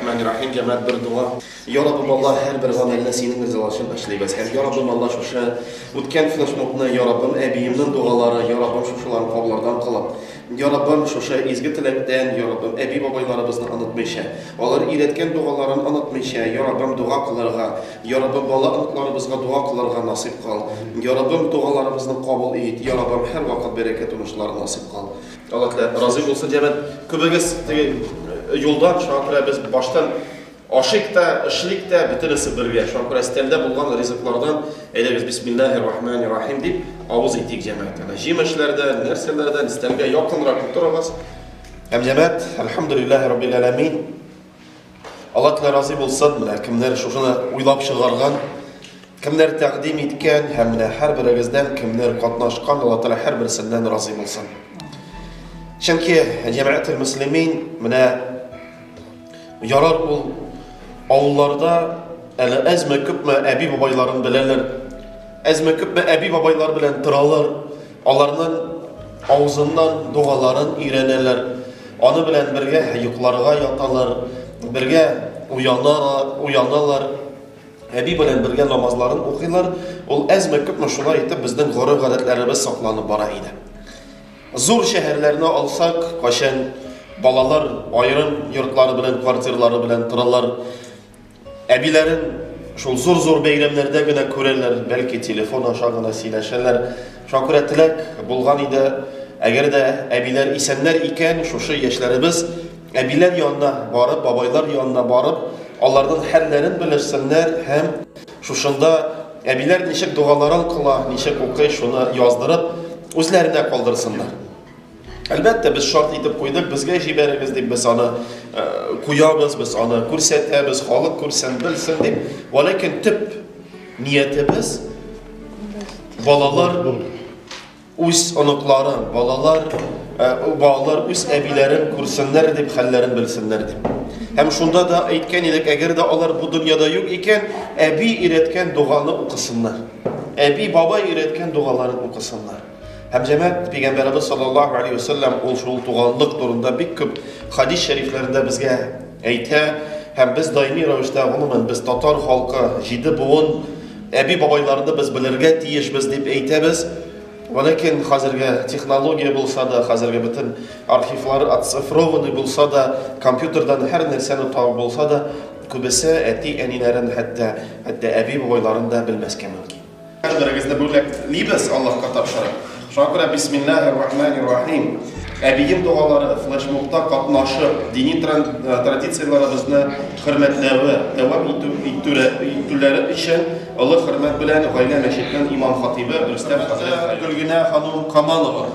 Bismillahirrahmanirrahim. Cemaat bir dua. Ya Rabbim Allah her bir gamelne senin rızalışın işleybez. Ya Rabbim Allah şuşa o'tgan flashmobni ya Rabbim abiyimning dualari ya Rabbim şuşularni qabullardan qilib. Ya Rabbim şuşa ezgi tilakdan ya Rabbim abi babaylarimizni unutmayşa. Ular iretgan dualarini unutmayşa. Ya Rabbim dua qilarga, ya Rabbim bola unutlarimizga dua qilarga nasib qil. Ya Rabbim dualarimizni qabul et. Ya Rabbim her vaqt barakat unushlar nasib qil. Allah razı olsun cemaat. Köbegiz yoldan şu an biz baştan aşıkta, ışlıkta bütünüsü birge. Şu an istelde bulunan rızıklardan eyleriz Bismillahirrahmanirrahim deyip avuz ettik cemaatine. Jimeşlerden, nerselerden istelge yakınrak otururuz. Hem cemaat, elhamdülillahi Rabbil Alemin. Allah razı olsun. Kimler şuna uylap çıkargan, kimler takdim etken, hem her birimizden kimler katnaşkan, Allah her birisinden razı olsun. Çünkü cemaat-ül Müslümin yarar ol avullarda ezme küpme abi babayların bilenler, ezme küpme abi babaylar bilen tıralar, onların ağzından duaların iğreneler, onu bilen birge yuklarga yatalar, birge uyanarlar, abi bilen birge namazların okuylar, ol ezme küpme şuna etip bizden gurur gadetlerimiz saklanıp bara idi. Zor şehirlerine alsak, kaşen balalar ayrım yurtları bilen, kvartirları bilen tıralar, abilerin şu zor beylemlerde güne körerler, belki telefon aşağına sileşerler. Şu an küretilek bulgan idi, eğer de abiler isenler iken, şu yaşlarımız abiler yanına varıp, babaylar yanına varıp, onlardan hallerin bilirsinler, hem şunda abiler nişek duaların kıla, nişek okey şunu yazdırıp, özlerine kaldırsınlar. Elbette biz şart edip koyduk, bizge jiberimiz deyip biz onu koyarız, biz onu kursetemiz, halk kursen bilsin deyip. Lakin tüp niyetimiz balalar öz anıkların, balalar öz abilerin kursunlar deyip, hallerin bilsinler deyip. Hem şunda da aytken idik, eğer de onlar bu dünyada yok iken, abi üretken duanı okusunlar. Abi baba üretken dualarını okusunlar. Hem cemaat Peygamberimiz sallallahu aleyhi ve sellem ol tuğanlık durumda bir küp hadis şeriflerinde bizge eyte, hem biz daimi rövüşte onumun, biz Tatar halkı, jidi buğun, abi babaylarını biz bilirge tiyiş biz deyip eytemiz. Lakin hazırga teknolojiya bulsa da, hazırga bütün arxivlar atsifrovani bulsa da, kompüterden her nerseni tabi bulsa da, kübisi eti enilerin hatta abi babaylarını da bilmezke mümkün. Dergizde böyle libes Allah'a tapşırır. Şakra Bismillahirrahmanirrahim. Abiyim duaları flashmobda katnaşıp dini tradisiyalarımızı hürmetlevi devam ettirleri için Allah hürmet bilen Gayne Meşit'ten İmam Hatibi Rüstem Hazretleri Gülgüne Hanım Kamalova.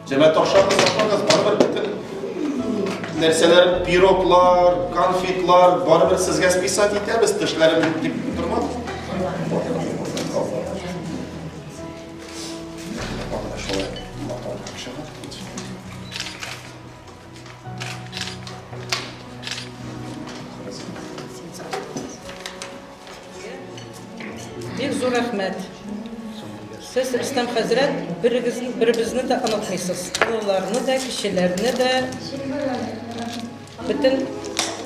Cemaat aşağıda saklarız. Bana bir bütün nerseler, piroklar, konfitler, bana bir sizge spisat etmemiz dışlarım deyip durmaz. Bir zor rahmet. Siz Rüstem Hazret birbirini de unutmayısınız. Oğullarını da, kişilerini de, bütün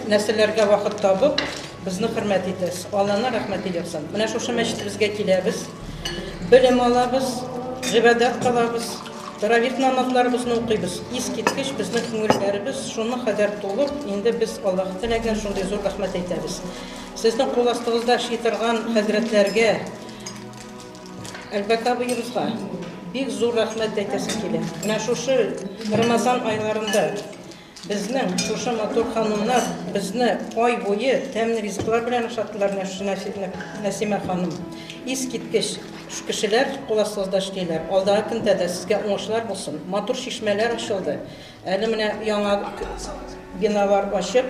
nesillerge vakit tabıp bizni hürmet ediniz. Allah'ına rahmet eylesin. Buna şu meşit bizge kileriz. Bilim alabız, ibadet kalabız. Teravih namazlarımızı okuyuz. İskitkiş bizning ko'ngillarimiz şunu kadar dolup, endi biz Alloh tilagan shunday zo'r rahmat aytamiz. Sizning qo'l ostingizda ishlaytirgan hazratlarga, albakabiyimizga bir zo'r rahmat aytasim keladi. Mana shu Ramazon oylarida bizning shu motor xonimlar bizni oy bo'yi ta'min rizqlar bilan ushatdilar. Nasima xonim. İskitkiş şu kişiler qo'l ostingizda ishlaylar. Oldagi kunda da sizga o'ngishlar bo'lsin. Motor shishmalar ochildi. Hali mana yangi binolar ochib,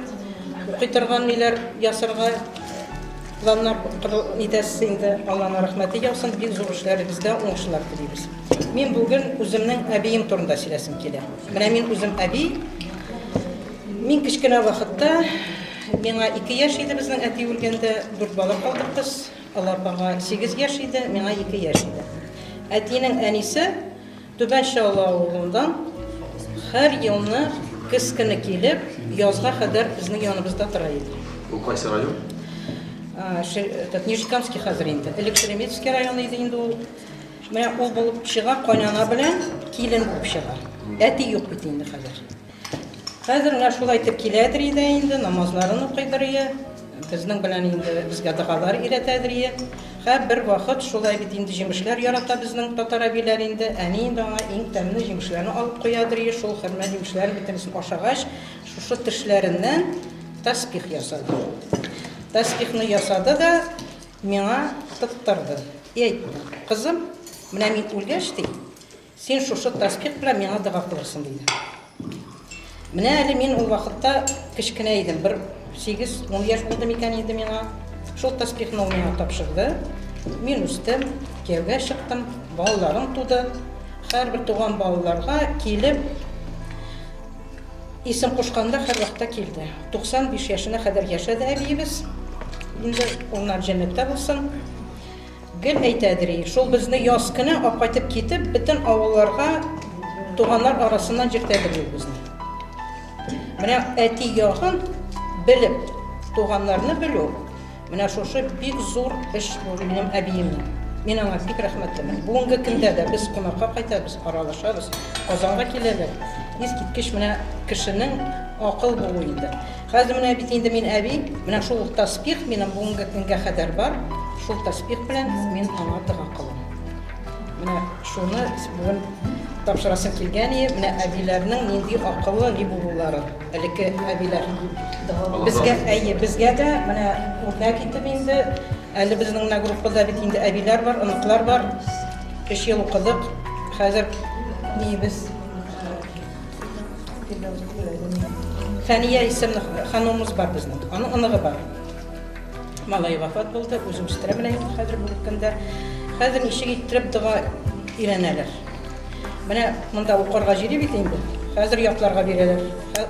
o'qitirgan nelar yasirga planlar nitasiz endi Allohning rahmati yog'sin. Bir zo'r ishlaringizda o'ngishlar tilaymiz. Men bugun o'zimning abiyim turida so'rasim keladi. Mana men o'zim abiy. Men kichkina vaqtda menga 2 yosh edi, bizning ati o'lganda 4 bola qoldik biz. Allah bana 8 yaş idi, bana 2 yaş idi. Ati'nin enisi Tüben Şallah oğlundan her yılını көз көне килеп, язга кадәр безнең яныбызда тора иде. Bu qayсы район? Нижекамский хәзер инде. Элек Шереметьевский районы иде инде ул. Менә ул булып чыга, кайнана белән килен булып чыга. Әти юк бит инде хәзер. Хәзер менә шулай итеп киләдер иде инде, намазларын укыйдыр иде. Безнең белән инде безгә дугалар өйрәтәдер иде. Һәм бер вакыт шулай бит инде җимешләр ярата безнең татар әбиләр инде. Әни инде аңа иң тәмле җимешләрне алып куядыр иде. Шул хөрмә җимешләрен битенсен ашагач, шушы тешләреннән таспих ясады. Таспихны ясады да миңа тоттырды. Әйтте: "Кызым, менә мин үлгәч ди, син шушы таспих белән миңа дуга кылырсың" диде. Менә әле мин ул вакытта кечкенә идем, бер 8-10 яшь булды микән инде миңа. Шул таспихны ул миңа тапшырды. Мин үстем, кияүгә чыктым, балаларым туды. Һәрбер туган балаларга килеп исем кушканда һәр вакытта килде. 95 яшенә кадәр яшәде әбиебез. Инде onlar җәннәттә булсын. Гел әйтәдер, шул безне яз көне алып кайтып китеп, бөтен авылларга туганнар арасыннан җиртәдер безне. Менә әти ягын белеп, туганнарны белү, менә шушы бик зур эш булды минем әбиемнең. Мин аңа бик рәхмәтлемен. Бүгенге көндә дә без кунакка кайтабыз, аралашабыз, Казанга киләбез. Искиткеч менә кешенең акыл булуы инде. Хәзер менә бит инде мин әби, менә шул таспих минем бүгенге көнгә кадәр бар. Шул таспих белән мин аңа дуга кылам. Менә шуны бүген тапшырасым килгән иде, менә әбиләрнең нинди акыллы ни булулары. Элекке әбиләр. Безгә дә менә үрнәк итеп инде, әле безнең менә группада бит инде әбиләр бар, оныклар бар. 3 ел укыдык. Хәзер нибез Фәния исемле ханымыз бар безнең. Аның оныгы бар. Малай вафат булды, үзем үстерә белән хәзер бу көндә. Хәзер ничек иттереп дуга өйрәнәләр. Менә монда укырга җире бит инде. Хәзер якларга бирәләр.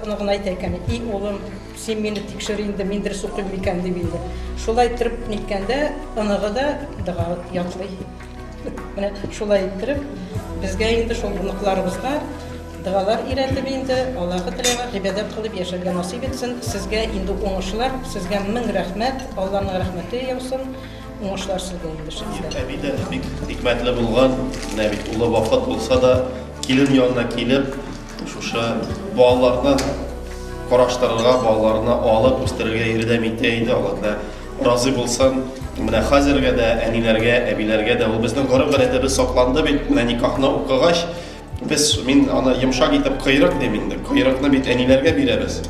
Оныгына әйтәкән, "И улым, син мине тикшер инде, мин дөрес укыйм икән" дип инде. Шулай иттереп ниткәндә, оныгы да дуга ятлый. Менә шулай иттереп безгә инде шул оныкларыбызга дугалар өйрәтеп инде, Аллаһы Тәгалә гыйбадәт кылып яшәргә насыйп итсен. Сезгә инде уңышлар, сезгә мең рәхмәт, Аллаһның рәхмәте яусын. Уңышлар сезгә инде шәхсән. Әби дә бик хикмәтле булган, менә бит улы вафат булса да, килен янына килеп, шушы балаларны караштырырга, балаларны алып үстерергә ярдәм итә иде. Алла да разый булсын. Менә хәзергә дә әниләргә, әбиләргә дә ул безнең гореф гадәтебез сакланды бит. Менә никахны укыгач, мин аны йомшак итеп кыйрык дим инде. Кыйрыкны бит әниләргә бирәбез.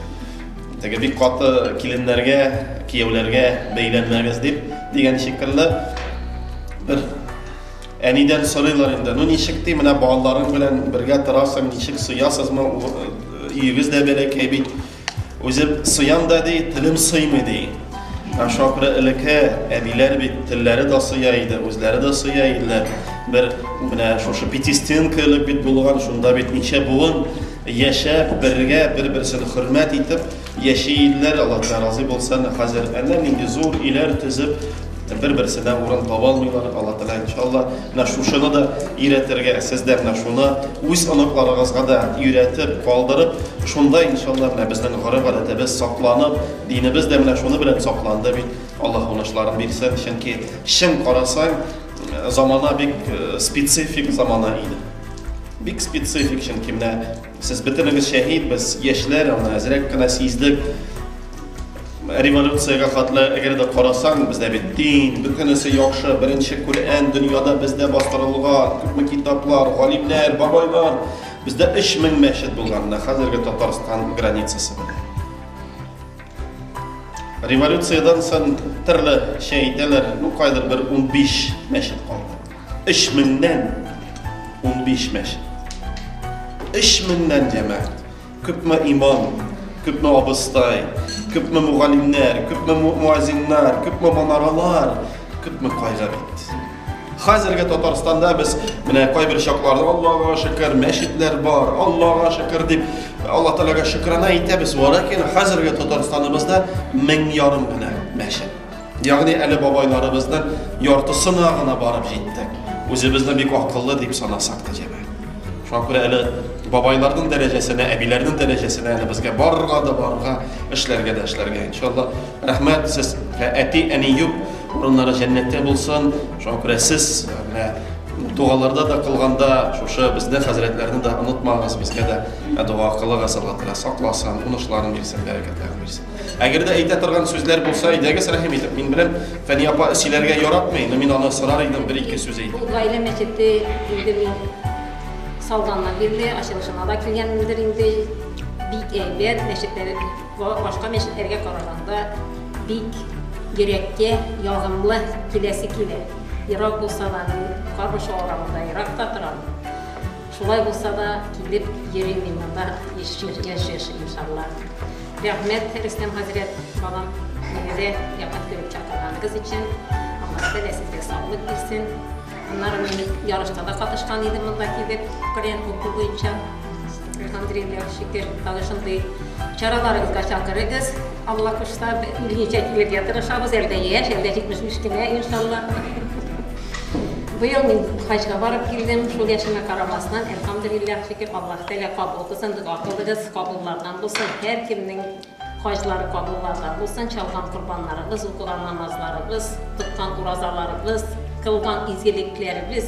Теге бик каты киленнәргә, кияүләргә бәйләнмәгез дип дигән шикелле бер әнидән сорыйлар инде. Ну ничек ди, менә балаларың белән бергә торасың, ничек сыясызмы? Өегез дә бәләкәй бит. Үзе сыям да ди, телем сыймый ди. Шакыры элекке әбиләр бит телләре дә сыя иде, үзләре дә сыя иделәр. Бер менә шушы пятистенка элек бит булган, шунда бит ничә буын яшәп, бергә бер-берсен хөрмәт итеп яшәйделәр. Алла разый булсын. Хәзер әллә нинди зур иләр төзеп, бер-берсенә урын таба алмыйлар. Алла Тәгалә иншалла менә шушыны да өйрәтергә, сез дә менә шуны үз оныкларыгызга да өйрәтеп, калдырып, шунда иншалла менә безнең гореф гадәтебез сакланып, динебез дә менә шуны белән сакланды бит. Аллаһ уңышларын бирсен, чөнки чын карасаң, замана бик специфик замана иде. Бик специфик, чөнки менә сез бөтенегез шәһид, без яшьләр, аны әзрәк кенә сиздек. Революциягә хәтле әгәр дә карасаң, бездә бит дин, бөтенесе яхшы, беренче Куръан дөньяда бездә бастырылган, күпме китаплар, галимнәр, бабайлар. Бездә 3000 мәчет булган, хәзерге Татарстан границасы белән. Революциядан соң төрле шәһитләр, ну кайдыр бер 15 мәчет калды. 3000-нән 15 мәчет. 3000-нән җәмәгать. Күпме имам, күпме абыстай, күпме мугалимнәр, күпме муазиннар, күпме манаралар, күпме кайгы бит. Хәзерге Татарстанда без менә кайбер чакларда Аллаһга шөкер, мәчетләр бар, Аллаһга шөкер дип Алла Тәгаләгә шөкрана әйтәбез. Ләкин хәзерге Татарстаныбызда 1000 генә мәчет. Ягъни әле бабайларыбызның яртысына гына барып җиттек. Үзебезне бик акыллы дип санасак та җәмәгать. Шуңа күрә әле babaylarının derecesine, ebilerinin derecesine yani bizge barga da barga işlerge inşallah. Rahmet siz eti eniyup onlara cennette bulsun. Şu an göre siz dualarda da kılganda şu bizde hazretlerini de unutmağız bizge de dua kılığa salatına saklasın, unuşların bilsin, bereketlerini bilsin. Eğer de eğite turgan sözler bulsa idege rahim edip min bilen fen yapa silerge yaratmayın. Min ana sırar idim bir iki söz eğitim. Bu gayle meçhette bildirin saldanlar bildi, aşılışına da kilgendir indi. Big evler meşetleri başka meşetlerge kararanda big yürekke yağımlı kilesi kile. Irak bulsa da karbaşı oramında Irak'ta duran. Şulay bulsa da kilip yeri minnada yaşayış inşallah. Rahmet Rüstem Hazret babam yine de yapan görüp çakırganınız için Allah size sizde sağlık versin. Onların yarışta da katışkan idim bundaki de Koreyan okul boyunca. Elhamdülillah şükür dalışındı. Çaralarınızga çakırırız. Allah kuşsa birinci çekilir yatırışamız elde yer, elde çıkmışmış yine inşallah. Bu yıl ben hacca varıp girdim, şu yaşıma karamasından elhamdülillah şükür Allah Teala kabul kılsın, dua kılırız, kabullardan bulsun, her kiminin hacları kabullardan bulsun, çalgan kurbanlarımız, okulan namazlarımız, tutkan urazalarımız, kılgan izgiliklerimiz,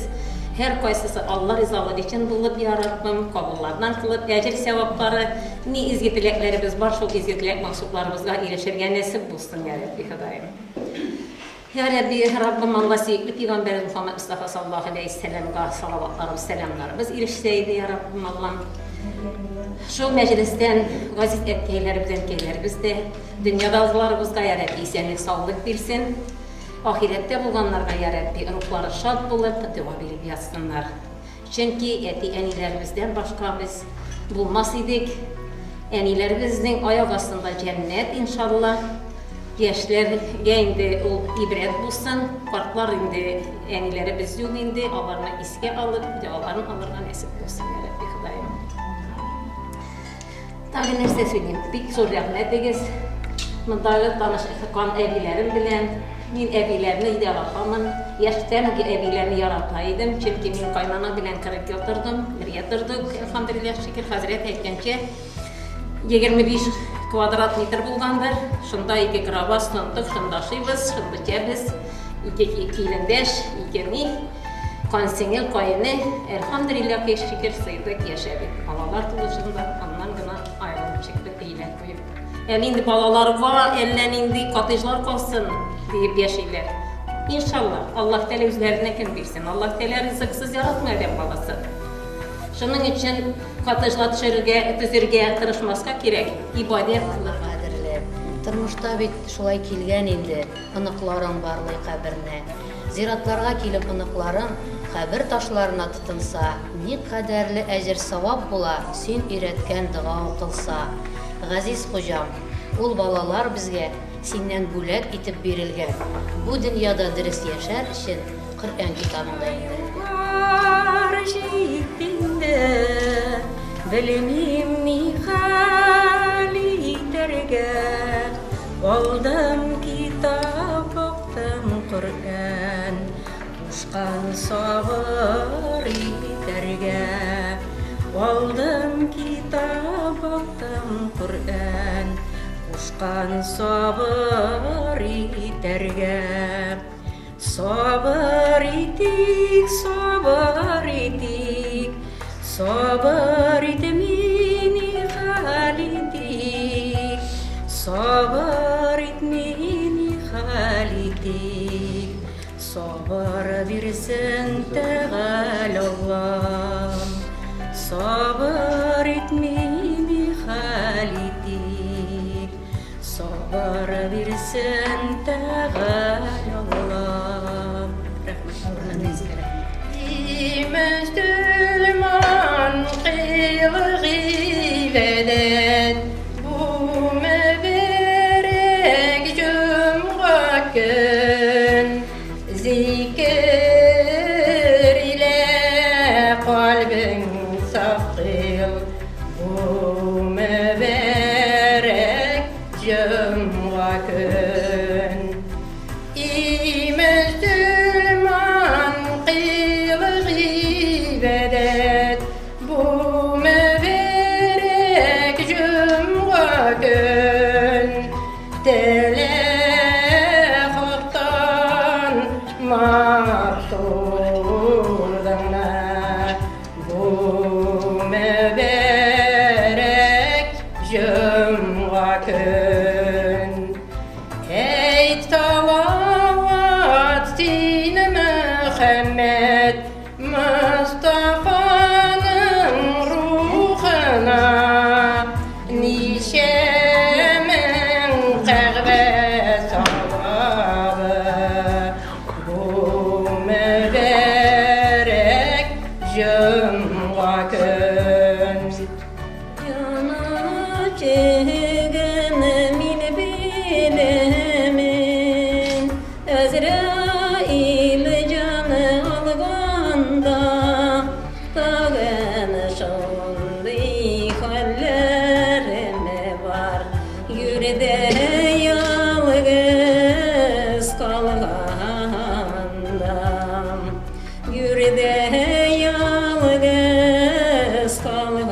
her kaysısı Allah rızaları için bulup ya Rabbim kabullardan kılıp, ecel sevapları, ne izgi dileklerimiz var, şu izgi dilek maksutlarımızla erişirgen nesip bulsun ya Rabbi Hüdayım. Ya Rabbi, Rabbim Allah sevgili Peygamber Muhammed Mustafa sallallahu aleyhi ve sellem'e salavatlarımız, selamlarımız ilişseydi ya Rabbim Allah'ım. Şu meclisten gaziz etkilerimizden gelerimizde dünyadalarımızda ya Rabbi senlik sağlık bilsin. Ahirette bulganlarga ya Rabbi ruhları şad bulup dua bilip yatsınlar. Çünkü eti enilerimizden başka biz bulmaz idik. Enilerimizin ayak astında cennet inşallah. Gençler indi o ibret bulsun, kartlar indi, enileri biz yok indi, onlarını iske alıp, dualarını alırga nasip olsun ya Rabbi Hüdayım. Tabi nerse söyleyeyim, bir soru rahmet ediniz. Mıdalı tanışkan evilerim bilen, min evilerini yaratamın, yaştan ki evilerini yarataydım, çünkü min kaynana bilen kırık yatırdım, bir yatırdık, elhamdülillah şükür Hazret etkençe, 25 kvadrat metre bulgandır. Şunda iki krava sındık, şunda şıyız, şunda cebiz, iki kilindeş, iki ni, konsengel koyunu, elhamdülillah pek şükür sayıdık yaşadık. Balalar tuluşunda, ondan gına ayrılıp çıktık iyiler koyup. Elinde balalar var, ellerinde katıcılar kalsın deyip yaşayırlar. İnşallah Allah Teala üzerine kim bilsin, Allah Teala rızıksız yaratmıyor dem balası. Şunun için katıcılar tüzürge tırışmaska gerek, ibadet kılır. Turmuşta bit şulay kilgen indi, ınıklarım barlay kabirine. Ziratlarga kilip ınıklarım, kabir taşlarına tutunsa, ne kaderli ecir savab bula, sen iretken dua kılsa. Gaziz hocam, ul balalar bizge senden bulak itip berilgen. Bu dünyada dürüst yaşar için Kur'an kitabında indirilgen. Arşivinde bilimim nihali terge, aldım kitap oktum Kur'an, kuşkan sabır terge, aldım kitap oktum Kur'an, kuşkan sabır terge. Sabır ettik, sabır etmeni halidik, sabır etmeni halidik, sabır versin Tegal Allah'ım, sabır etmeni halidik, sabır versin Tegal Allah'ım. Müslüman kıyıvedet bu mübarek cuma gün zikir ile kalbin saf kıl bu mübarek cuma gün. Müslüman kıyıvedet bu mübarek Telefottan makturdana bu mübarek cuma gün. Ey talavat dini Muhammed Mustafa'nın ruhuna nice min kahve saladı bu mübarek cuma gün. Yanacağım min bilemin Azrail canı alganda Dağın şanlı hallerim var Yürüde yalgız kalgandam Yürüde yalgız kalgandam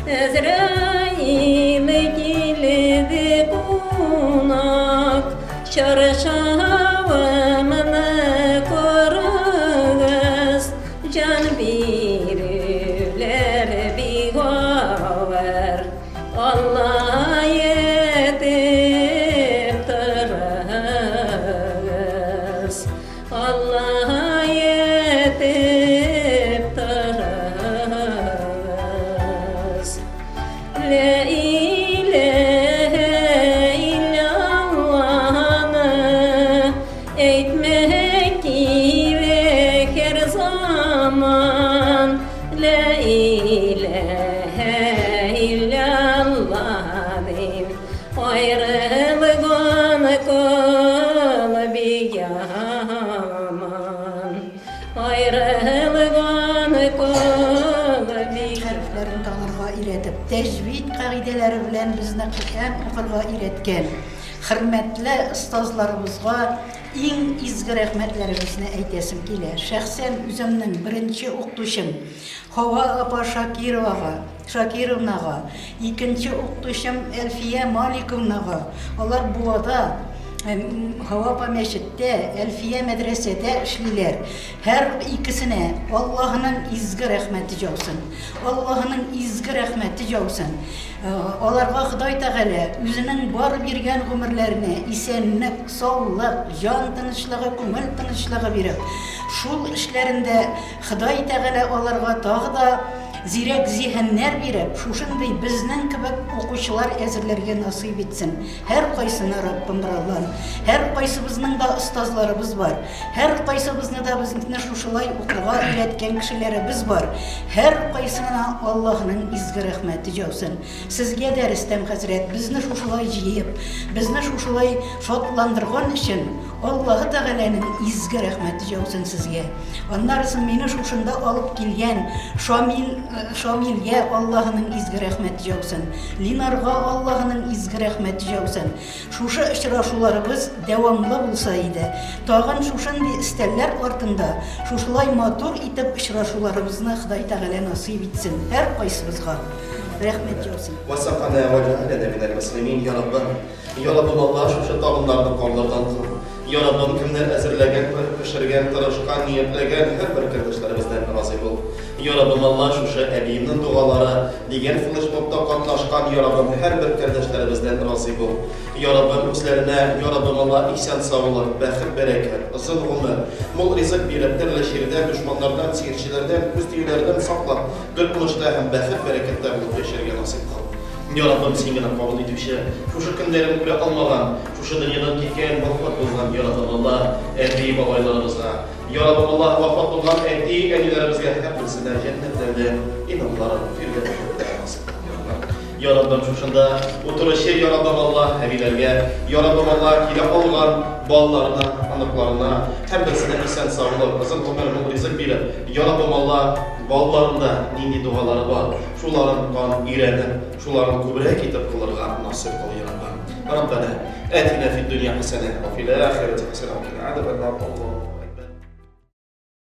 Azrail geldi konak çarşavımını koruguz Can biriler bir var Allah yetip tarız Allah yetip tarız La ilahe illallah'ını etmek gerek her zaman La ilahe illallah deyim ayrılığın kalbi yaman Ayrılığın kalbi harflerini tanırga iletip, tecvid kaideleri bilen bizni Kur'an okırga iletken hürmetli ustazlarımızga en izgi rahmetlerimizni aytesim keler. Şahsen özümnin birinci uqtuşum Hava apa Shakirovnaga, ikinci uqtuşum Elfiye Malikovnaga. Onlar buvada Havapa Meşit'te, Elfiye Medrese'de işliler. Her ikisine Allah'ın izgi rahmeti jausun. Allah'ın izgi rahmeti jausun. Onlarga Huday Teala özünün bar bergen ömürlerini isenlik, sağlık, can tınışlığı, көңіл tınışlığı berip, şul işlerinde Huday Teala onlarga tagı da zirek zihinler berip, şuşunday bizning kibik o'quvchilar әзерләргә nasip etsin. Her qaysını Rabbim Allah'ın. Her qaysı bizning da ustazlarımız var. Her qaysı bizni da bizni şuşulay o'qirga öğretken kişilerimiz var. Her qaysına Allah'ın izgi rahmeti jausun. Sizge de Rüstem Hazret bizni şuşulay jiyip, bizni şuşulay şotlandırgan için Allah Teala'nın izgi rahmeti jausun sizge. Onlar için meni şuşunda alıp kelgen Şamil'ye Allah'ın izgi rahmeti jausun. Linarga Allah'ın izgi rahmeti jausun. Şuşu işraşularımız devamlı bulsaydı. Tağın şuşun isterler ortunda şuşulay matur itip işraşularımızını Huday Teala nasip etsin. Her qaysımızga. Rahmet jausun. وسقنا وجعلنا من المسلمين يا رب. Ya Rabbim Allah şu dağınlardan kallardan Ya Rabbim kimler hazırlagan, pişirgen, tırışkan, niyetlegen her bir kardeşlerimizden razı ol. Ya Rabbim Allah şu ebimnin duaları, diğer flashmobda katlaşkan Ya Rabbim her bir kardeşlerimizden razı ol. Ya Rabbim üzerine Ya Rabbim Allah ihsan sağlık, bəxit, bereket, ısın ömür, mol rızık verip derleşirden, düşmanlardan, sihirçilerden, üstülerden sakla, dörtmüşte hem bəxit, bereketler bulup yaşarga nasip kıl. Ya Rabbim sengine kabul etmişe, şu günlerin bile almadan, şu dünyadan gitken vafat olgan Ya Rabbim Allah, erdi babaylarımızla, Ya Rabbim Allah vafat olgan erdi enilerimizle hepsine cennetlerde inanların firdevsinde nasip kıl. Ya Rabbim şuşunda oturuşu Ya Rabbim Allah evilerge, Ya Rabbim Allah ile olgan ballarına, anıklarına, hem de size isen sağlık, azın ömrünün rızık bile. Ya Rabbim Allah ballarında nindi duaları var, şuların kan ireni, şuların kübrek itip kılırga nasip kıl Ya Rabbim. Rabbena, atina fid dünya hasene, ve fil ahireti hasene, ve kina adab el-nar.